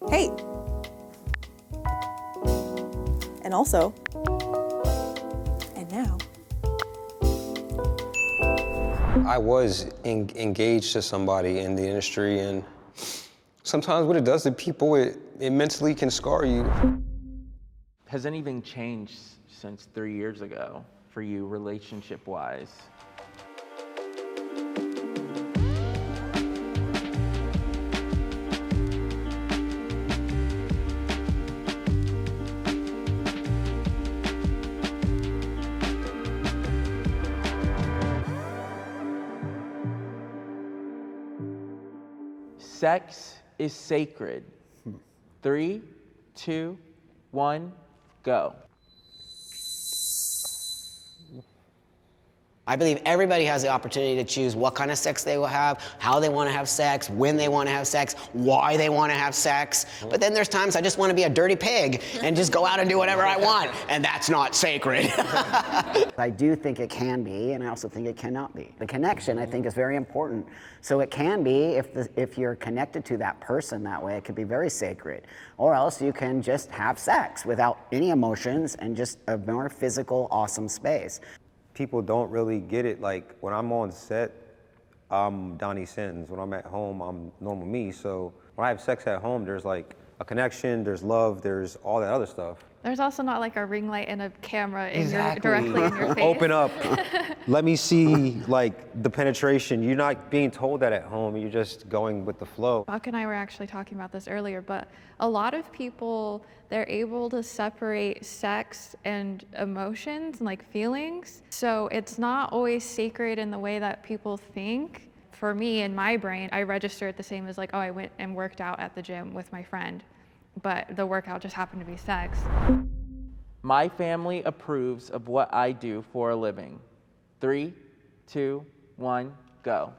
hate. And also, and now. I was engaged to somebody in the industry, and sometimes what it does to people, it mentally can scar you. Has anything changed since 3 years ago for you relationship-wise? Sex is sacred. 3, 2, 1, go. I believe everybody has the opportunity to choose what kind of sex they will have, how they want to have sex, when they want to have sex, why they want to have sex. But then there's times I just want to be a dirty pig and just go out and do whatever I want, and that's not sacred. I do think it can be, and I also think it cannot be. The connection, I think, is very important. So it can be, if you're connected to that person that way, it could be very sacred. Or else you can just have sex without any emotions and just a more physical, awesome space. People don't really get it. Like, when I'm on set, I'm Donnie Sins. When I'm at home, I'm normal me. So when I have sex at home, there's like a connection, there's love, there's all that other stuff. There's also not like a ring light and a camera Exactly. directly in your face. Open up. Let me see like the penetration. You're not being told that at home. You're just going with the flow. Buck and I were actually talking about this earlier, but a lot of people, they're able to separate sex and emotions and like feelings. So it's not always sacred in the way that people think. For me, in my brain, I register it the same as like, oh, I went and worked out at the gym with my friend, but the workout just happened to be sex. My family approves of what I do for a living. 3, 2, 1, go.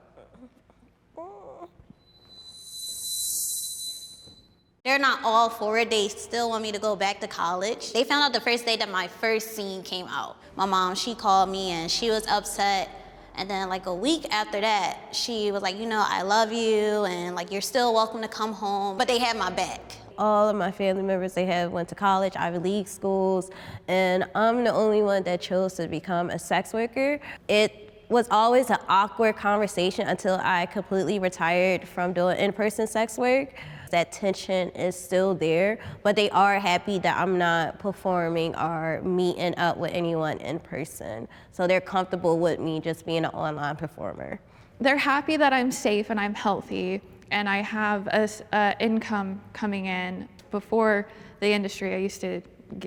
They're not all for it. They still want me to go back to college. They found out the first day that my first scene came out. My mom, she called me and she was upset. And then like a week after that, she was like, you know, I love you and like you're still welcome to come home. But they had my back. All of my family members, they have went to college, Ivy League schools, and I'm the only one that chose to become a sex worker. It was always an awkward conversation until I completely retired from doing in-person sex work. That tension is still there, but they are happy that I'm not performing or meeting up with anyone in person. So they're comfortable with me just being an online performer. They're happy that I'm safe and I'm healthy and I have a income coming in. Before the industry,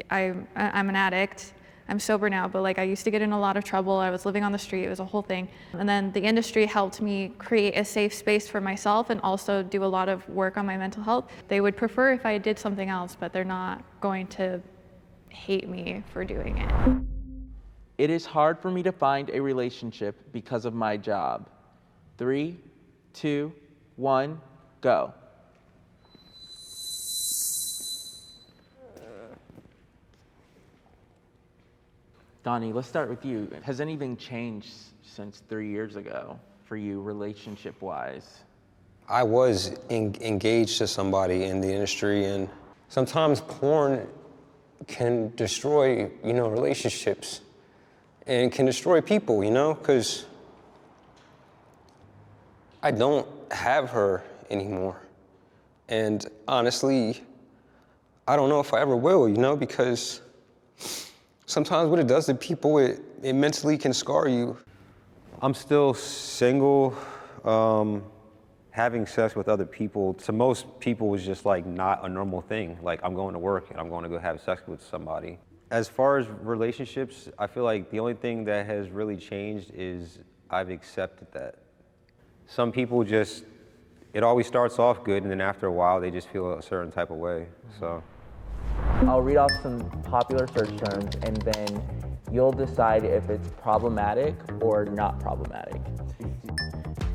I'm an addict. I'm sober now, but like I used to get in a lot of trouble. I was living on the street, it was a whole thing. And then the industry helped me create a safe space for myself and also do a lot of work on my mental health. They would prefer if I did something else, but they're not going to hate me for doing it. It is hard for me to find a relationship because of my job. 3, 2, 1, go. Donnie, let's start with you. Has anything changed since 3 years ago for you relationship-wise? I was engaged to somebody in the industry, and sometimes porn can destroy, relationships and can destroy people, because I don't have her anymore. And honestly, I don't know if I ever will, because sometimes what it does to people, it mentally can scar you. I'm still single. Having sex with other people, to most people, is just like not a normal thing. Like, I'm going to work and I'm going to go have sex with somebody. As far as relationships, I feel like the only thing that has really changed is I've accepted that. Some people it always starts off good, and then after a while, they just feel a certain type of way, so. I'll read off some popular search terms, and then you'll decide if it's problematic or not problematic.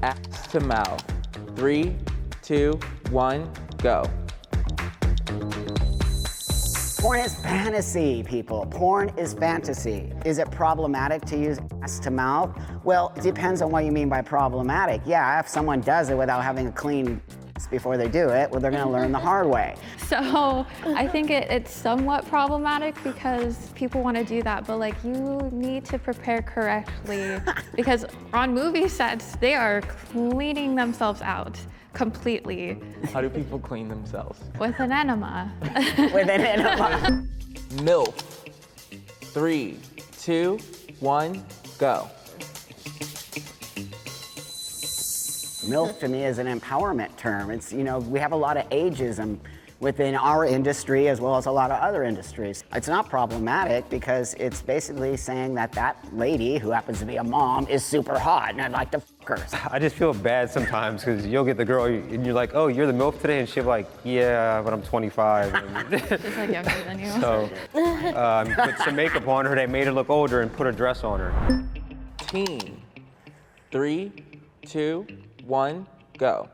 Ass to mouth. 3, 2, 1, go. Porn is fantasy, people. Porn is fantasy. Is it problematic to use ass to mouth? Well, it depends on what you mean by problematic. Yeah, if someone does it without having a clean before they do it, well, they're gonna learn the hard way. So I think it's somewhat problematic because people want to do that, but like you need to prepare correctly because on movie sets, they are cleaning themselves out completely. How do people clean themselves? With an enema. With an enema. MILF. 3, 2, 1, go. MILF to me is an empowerment term. It's, you know, we have a lot of ageism within our industry as well as a lot of other industries. It's not problematic because it's basically saying that that lady who happens to be a mom is super hot and I'd like to fuck her. I just feel bad sometimes because you'll get the girl and you're like, oh, you're the MILF today? And she'll be like, yeah, but I'm 25. Just like younger than you. So put some makeup on her that made her look older and put a dress on her. Team. 3, 2, 1, go.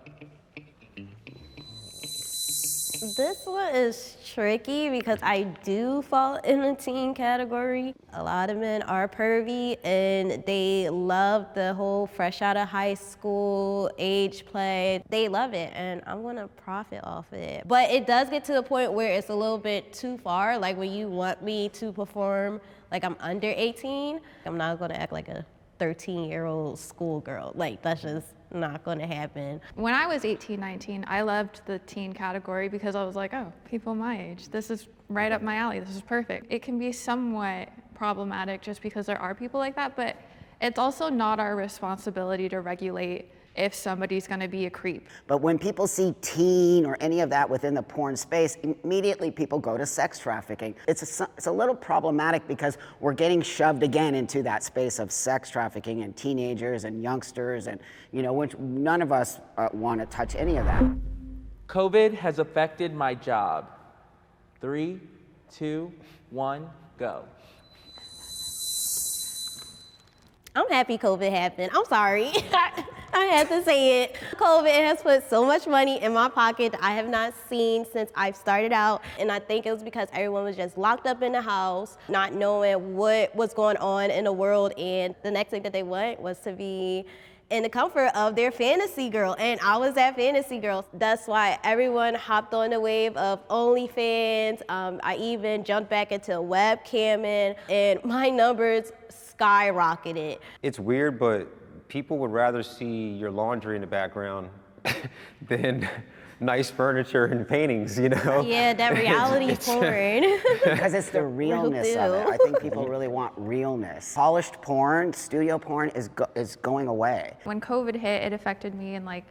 This one is tricky because I do fall in the teen category. A lot of men are pervy and they love the whole fresh out of high school age play. They love it and I'm gonna profit off of it. But it does get to the point where it's a little bit too far. Like when you want me to perform like I'm under 18, I'm not gonna act like a 13-year-old schoolgirl. Like that's just not gonna happen. When I was 18, 19, I loved the teen category because I was like, oh, people my age, this is right up my alley, this is perfect. It can be somewhat problematic just because there are people like that, but it's also not our responsibility to regulate if somebody's gonna be a creep. But when people see teen or any of that within the porn space, immediately people go to sex trafficking. It's a little problematic because we're getting shoved again into that space of sex trafficking and teenagers and youngsters and, you know, which none of us want to touch any of that. COVID has affected my job. 3, 2, 1, go. I'm happy COVID happened. I'm sorry. I had to say it. COVID has put so much money in my pocket that I have not seen since I've started out. And I think it was because everyone was just locked up in the house, not knowing what was going on in the world. And the next thing that they want was to be in the comfort of their fantasy girl. And I was that fantasy girl. That's why everyone hopped on the wave of OnlyFans. I even jumped back into webcamming and my numbers skyrocketed. It's weird, but people would rather see your laundry in the background than nice furniture and paintings, you know? Yeah, that reality porn. Because it's the realness of it. I think people really want realness. Polished porn, studio porn is going away. When COVID hit, it affected me and like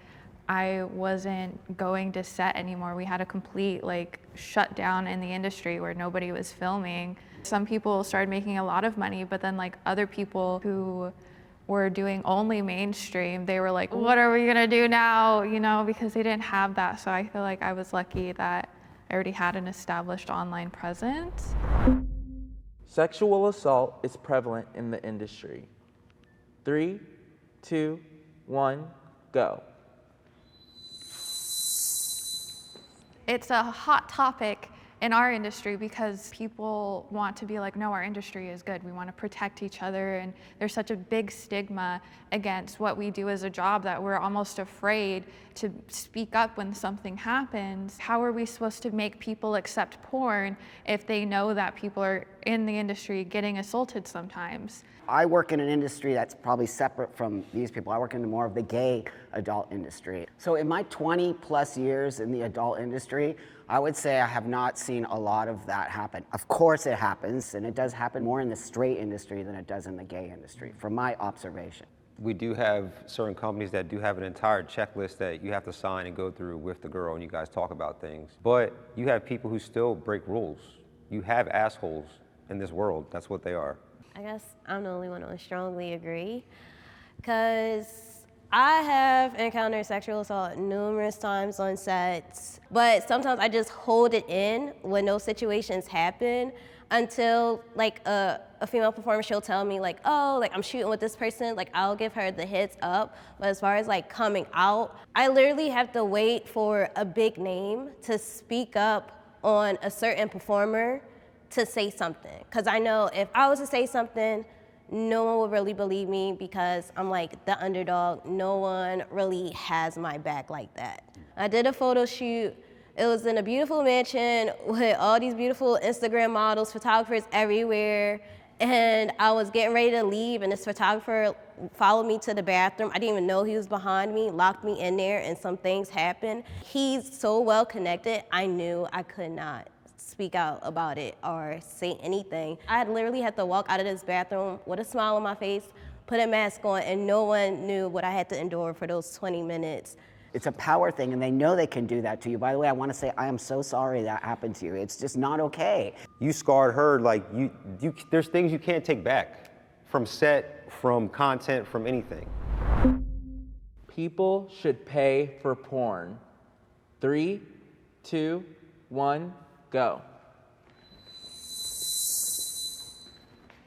I wasn't going to set anymore. We had a complete like shutdown in the industry where nobody was filming. Some people started making a lot of money, but then like other people who were doing only mainstream, they were like, what are we gonna do now? You know, because they didn't have that. So I feel like I was lucky that I already had an established online presence. Sexual assault is prevalent in the industry. 3, 2, 1, go. It's a hot topic in our industry because people want to be like, no, our industry is good. We want to protect each other. And there's such a big stigma against what we do as a job that we're almost afraid to speak up when something happens. How are we supposed to make people accept porn if they know that people are in the industry getting assaulted sometimes? I work in an industry that's probably separate from these people. I work in more of the gay adult industry. So in my 20 plus years in the adult industry, I would say I have not seen a lot of that happen. Of course it happens, and it does happen more in the straight industry than it does in the gay industry, from my observation. We do have certain companies that do have an entire checklist that you have to sign and go through with the girl, and you guys talk about things. But you have people who still break rules. You have assholes in this world. That's what they are. I guess I'm the only one who would strongly agree, because I have encountered sexual assault numerous times on sets, but sometimes I just hold it in when those situations happen until like a female performer, she'll tell me like, oh, like I'm shooting with this person, like I'll give her the heads up. But as far as like coming out, I literally have to wait for a big name to speak up on a certain performer to say something. Because I know if I was to say something, no one would really believe me because I'm like the underdog. No one really has my back like that. I did a photo shoot. It was in a beautiful mansion with all these beautiful Instagram models, photographers everywhere. And I was getting ready to leave, and this photographer followed me to the bathroom. I didn't even know he was behind me, locked me in there, and some things happened. He's so well connected, I knew I could not speak out about it or say anything. I literally had to walk out of this bathroom with a smile on my face, put a mask on, and no one knew what I had to endure for those 20 minutes. It's a power thing, and they know they can do that to you. By the way, I want to say I am so sorry that happened to you. It's just not okay. You scarred her, like there's things you can't take back from set, from content, from anything. People should pay for porn. 3, 2, 1, go.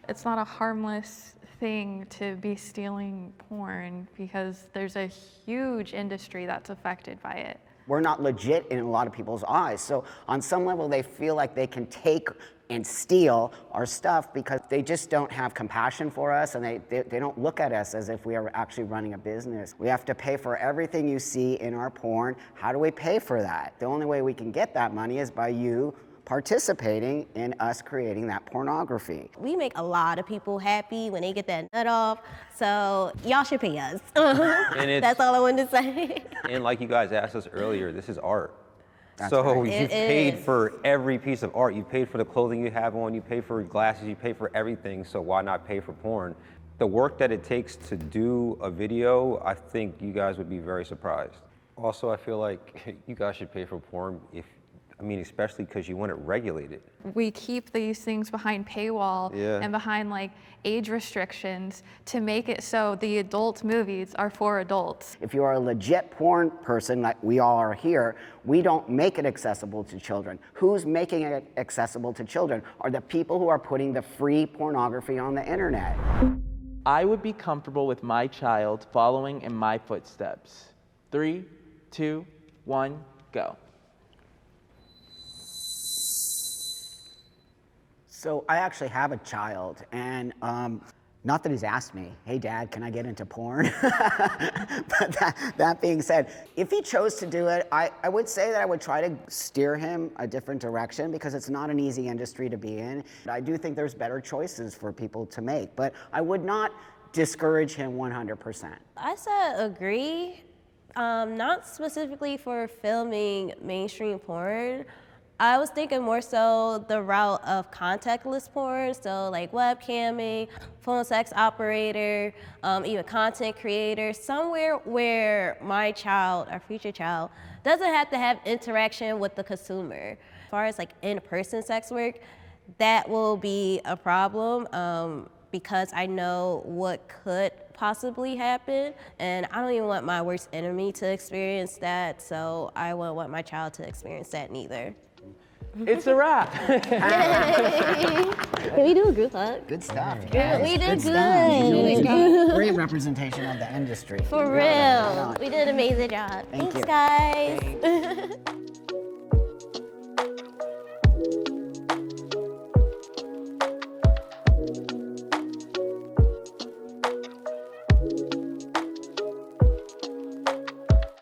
It's not a harmless thing to be stealing porn because there's a huge industry that's affected by it. We're not legit in a lot of people's eyes. So on some level, they feel like they can take and steal our stuff because they just don't have compassion for us, and they don't look at us as if we are actually running a business. We have to pay for everything you see in our porn. How do we pay for that? The only way we can get that money is by you participating in us creating that pornography. We make a lot of people happy when they get that nut off, so y'all should pay us. That's all I wanted to say. And like you guys asked us earlier, this is art. That's so right. you've paid for every piece of art. You paid for the clothing you have on, you pay for glasses, you pay for everything, so why not pay for porn? The work that it takes to do a video, I think you guys would be very surprised. Also, I feel like you guys should pay for porn especially because you want it regulated. We keep these things behind paywall and behind like age restrictions to make it so the adult movies are for adults. If you are a legit porn person, like we all are here, we don't make it accessible to children. Who's making it accessible to children are the people who are putting the free pornography on the internet. I would be comfortable with my child following in my footsteps. 3, 2, 1, go. So I actually have a child, and not that he's asked me, hey Dad, can I get into porn? But that being said, if he chose to do it, I would say that I would try to steer him a different direction because it's not an easy industry to be in. I do think there's better choices for people to make, but I would not discourage him 100%. I said agree, not specifically for filming mainstream porn. I was thinking more so the route of contactless porn, so like webcamming, phone sex operator, even content creator, somewhere where my child, our future child, doesn't have to have interaction with the consumer. As far as like in-person sex work, that will be a problem because I know what could possibly happen, and I don't even want my worst enemy to experience that, so I won't want my child to experience that neither. It's a wrap. Can we do a group hug? Good stuff. Yeah, we did good. Great representation of the industry. For real. We did an amazing job. Thank Thanks, guys.